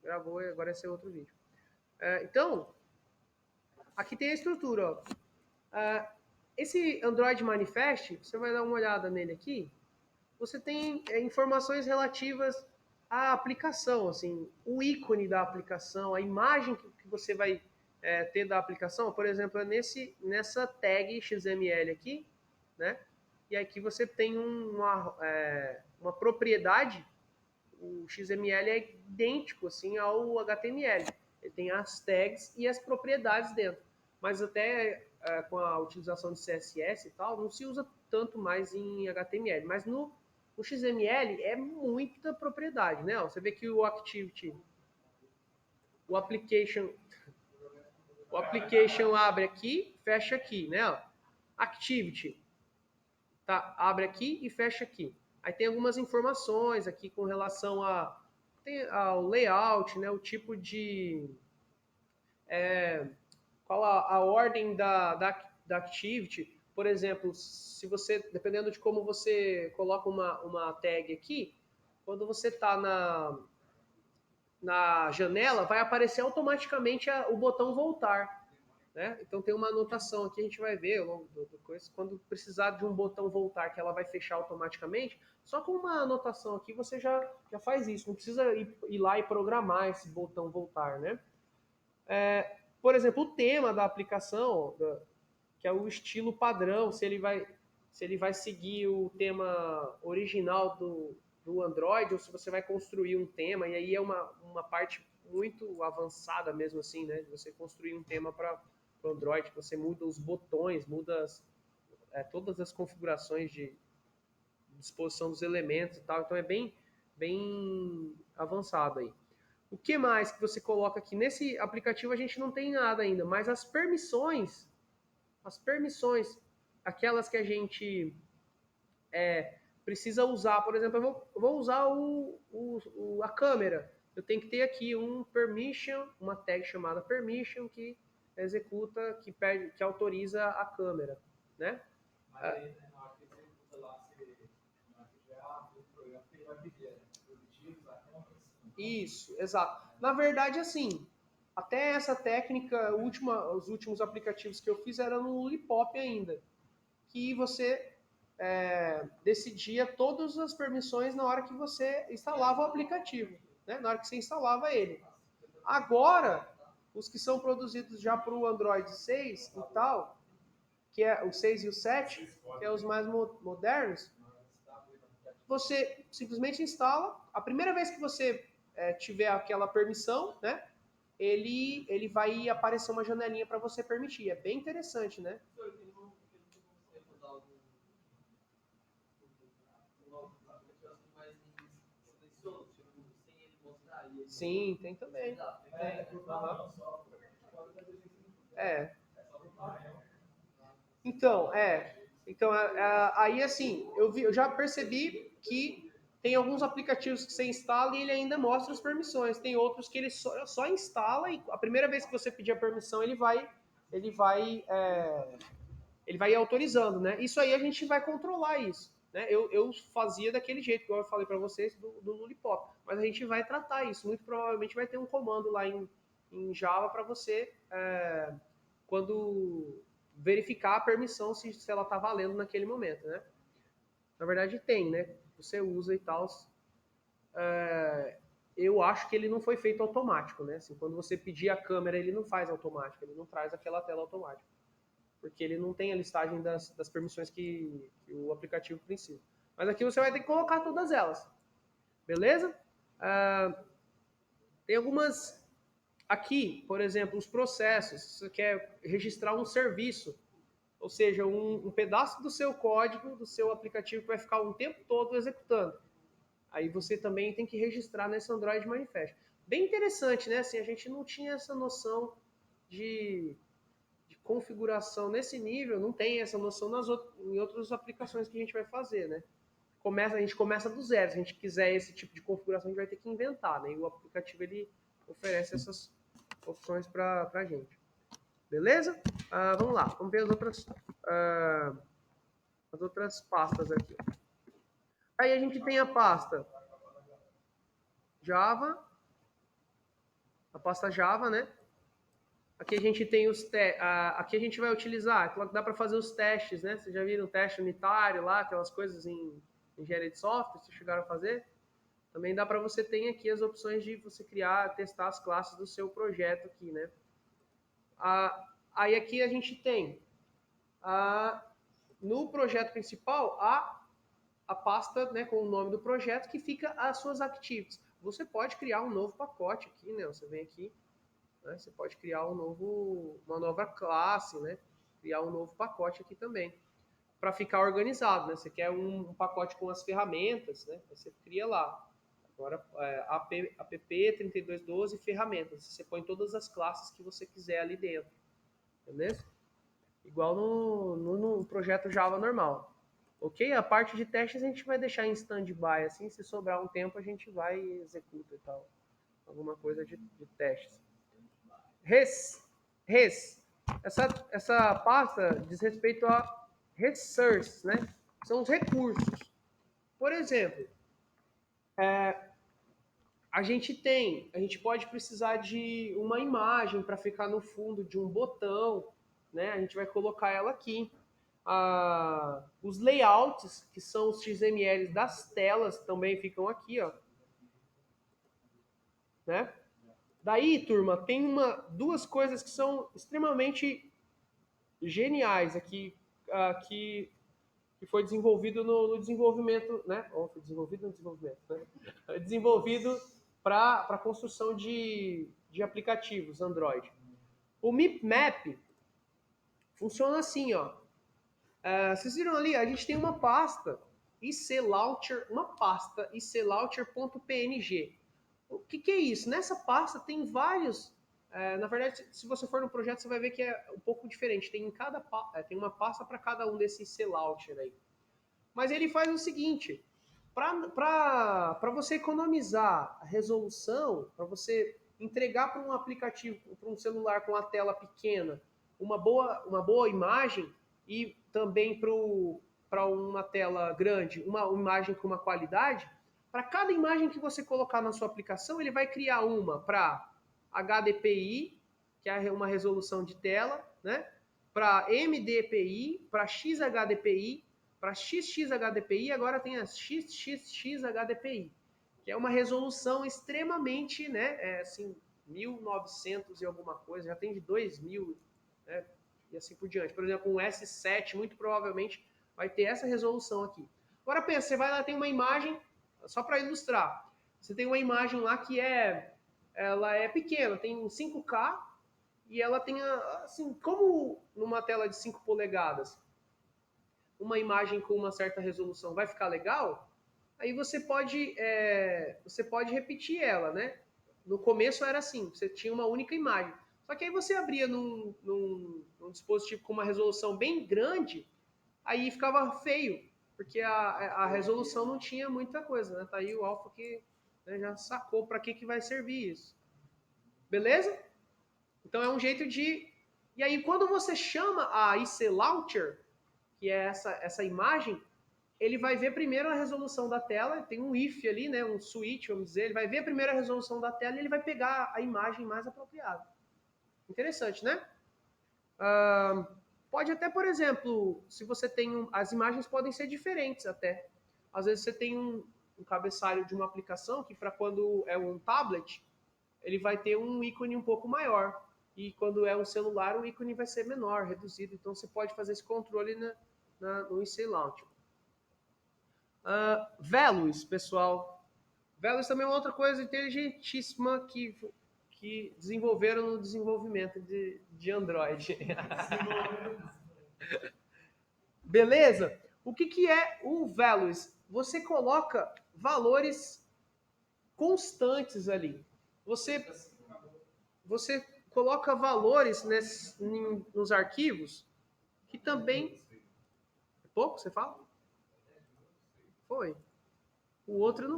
gravou e agora esse é outro vídeo. Então, aqui tem a estrutura, ó. Esse Android Manifest, você vai dar uma olhada nele aqui, você tem informações relativas à aplicação, assim, o ícone da aplicação, a imagem que você vai ter da aplicação, por exemplo, é nessa tag XML aqui, né? E aqui você tem uma propriedade, o XML é idêntico assim, ao HTML. Ele tem as tags e as propriedades dentro. Mas até com a utilização de CSS e tal, não se usa tanto mais em HTML. Mas no XML é muita propriedade, né? Você vê que o Activity, o application abre aqui, fecha aqui, né? Activity, tá? Abre aqui e fecha aqui. Aí tem algumas informações aqui com relação ao layout, né? O tipo de... qual a ordem da activity. Por exemplo, se você, dependendo de como você coloca uma tag aqui, quando você está na janela, vai aparecer automaticamente o botão voltar. Né? Então tem uma anotação aqui, a gente vai ver ao longo do coisa, quando precisar de um botão voltar, que ela vai fechar automaticamente, só com uma anotação aqui você já faz isso, não precisa ir lá e programar esse botão voltar, né? Por exemplo, o tema da aplicação, que é o estilo padrão, se ele vai seguir o tema original do Android, ou se você vai construir um tema, e aí é uma parte muito avançada mesmo assim, né? De você construir um tema para o Android, que você muda os botões, muda todas as configurações de disposição dos elementos e tal, então é bem avançado aí. O que mais que você coloca aqui? Nesse aplicativo a gente não tem nada ainda, mas as permissões, aquelas que a gente precisa usar, por exemplo, eu vou usar a câmera. Eu tenho que ter aqui um permission, uma tag chamada permission que executa, que autoriza a câmera, né? Isso, exato. Na verdade, assim, até essa técnica, os últimos aplicativos que eu fiz eram no Lollipop ainda, que você decidia todas as permissões na hora que você instalava o aplicativo, né? Na hora que você instalava ele. Agora, os que são produzidos já para o Android 6 e tal, que é o 6 e o 7, que é os mais modernos, você simplesmente instala. A primeira vez que você tiver aquela permissão, né? Ele vai aparecer uma janelinha para você permitir. É bem interessante, né? Sim, tem também. Uhum. É. Então, aí assim, eu já percebi que tem alguns aplicativos que você instala e ele ainda mostra as permissões. Tem outros que ele só instala e a primeira vez que você pedir a permissão, ele vai ir autorizando, né? Isso aí a gente vai controlar isso. Né? Eu fazia daquele jeito, como eu falei para vocês, do Lollipop. Mas a gente vai tratar isso. Muito provavelmente vai ter um comando lá em Java para você, quando verificar a permissão, se ela está valendo naquele momento, né? Na verdade tem, né? Você usa e tal. Eu acho que ele não foi feito automático, né? Assim, quando você pedir a câmera, ele não faz automático, ele não traz aquela tela automática. Porque ele não tem a listagem das permissões que o aplicativo precisa. Mas aqui você vai ter que colocar todas elas. Beleza? Tem algumas... Aqui, por exemplo, os processos. Você quer registrar um serviço, ou seja, um pedaço do seu código, do seu aplicativo que vai ficar um tempo todo executando. Aí você também tem que registrar nesse Android Manifest. Bem interessante, né? Assim, a gente não tinha essa noção de configuração nesse nível, não tem essa noção em outras aplicações que a gente vai fazer, né? A gente começa do zero. Se a gente quiser esse tipo de configuração, a gente vai ter que inventar, né? E o aplicativo, ele oferece essas opções para a gente. Beleza? Vamos lá, vamos ver as outras pastas aqui. Aí a gente tem a pasta Java, a pasta Java, né? Aqui a gente tem aqui a gente vai utilizar, dá para fazer os testes, né? Vocês já viram o teste unitário lá, aquelas coisas em engenharia de software, vocês chegaram a fazer? Também dá para você ter aqui as opções de você criar, testar as classes do seu projeto aqui, né? Aí aqui a gente tem no projeto principal a pasta, né, com o nome do projeto que fica as suas activities. Você pode criar um novo pacote aqui, né? Você vem aqui, né, você pode criar uma nova classe, né? Criar um novo pacote aqui também para ficar organizado, né? Você quer um pacote com as ferramentas, né? Você cria lá. Agora, app 3212 ferramentas. Você põe todas as classes que você quiser ali dentro. Beleza? Igual no projeto Java normal. Ok? A parte de testes a gente vai deixar em stand-by. Assim, se sobrar um tempo, a gente vai e executa e tal. Alguma coisa de testes. Res. Essa pasta diz respeito a resources, né? São os recursos. Por exemplo, a gente pode precisar de uma imagem para ficar no fundo de um botão, né? A gente vai colocar ela aqui. Os layouts, que são os XMLs das telas, também ficam aqui, ó. Né? Daí, turma, tem duas coisas que são extremamente geniais aqui, que foi desenvolvido no desenvolvimento, né? Ou foi desenvolvido no desenvolvimento, né? Desenvolvido para a construção de aplicativos Android. O MIPMAP funciona assim, ó. Vocês viram ali? A gente tem uma pasta iclauncher, iclauncher.png. O que é isso? Nessa pasta tem vários. Na verdade, se você for no projeto, você vai ver que é um pouco diferente. Tem uma pasta para cada um desses iclauncher aí. Mas ele faz o seguinte: para você economizar a resolução, para você entregar para um aplicativo, para um celular com a tela pequena, uma boa imagem e também para uma tela grande, uma imagem com uma qualidade, para cada imagem que você colocar na sua aplicação, ele vai criar uma para HDPI, que é uma resolução de tela, né? Para MDPI, para XHDPI, para XXHDPI, agora tem a XXXHDPI, que é uma resolução extremamente, né, assim, 1900 e alguma coisa, já tem de 2000, né, e assim por diante. Por exemplo, um S7 muito provavelmente vai ter essa resolução aqui. Agora pensa, você vai lá, tem uma imagem, só para ilustrar, você tem uma imagem lá que ela é pequena, tem 5K e ela tem, assim, como numa tela de 5 polegadas, uma imagem com uma certa resolução vai ficar legal, aí você pode repetir ela, né? No começo era assim, você tinha uma única imagem. Só que aí você abria num dispositivo com uma resolução bem grande, aí ficava feio, porque a resolução não tinha muita coisa, né? Tá aí o Alpha que, né, já sacou para que vai servir isso. Beleza? Então é um jeito de... E aí quando você chama a iclauncher, que é essa imagem, ele vai ver primeiro a resolução da tela, tem um if ali, né, um switch, vamos dizer, ele vai ver a primeira resolução da tela e ele vai pegar a imagem mais apropriada. Interessante, né? Pode até, por exemplo, se você tem as imagens podem ser diferentes até. Às vezes você tem um cabeçalho de uma aplicação que para quando é um tablet, ele vai ter um ícone um pouco maior. E quando é um celular, o ícone vai ser menor, reduzido. Então você pode fazer esse controle no iclauncher. Values, pessoal. Values também é uma outra coisa inteligentíssima que desenvolveram no desenvolvimento de Android. Beleza? O que é o values? Você coloca valores constantes ali. Você coloca valores nos arquivos que também... É pouco, você fala? Foi. O outro não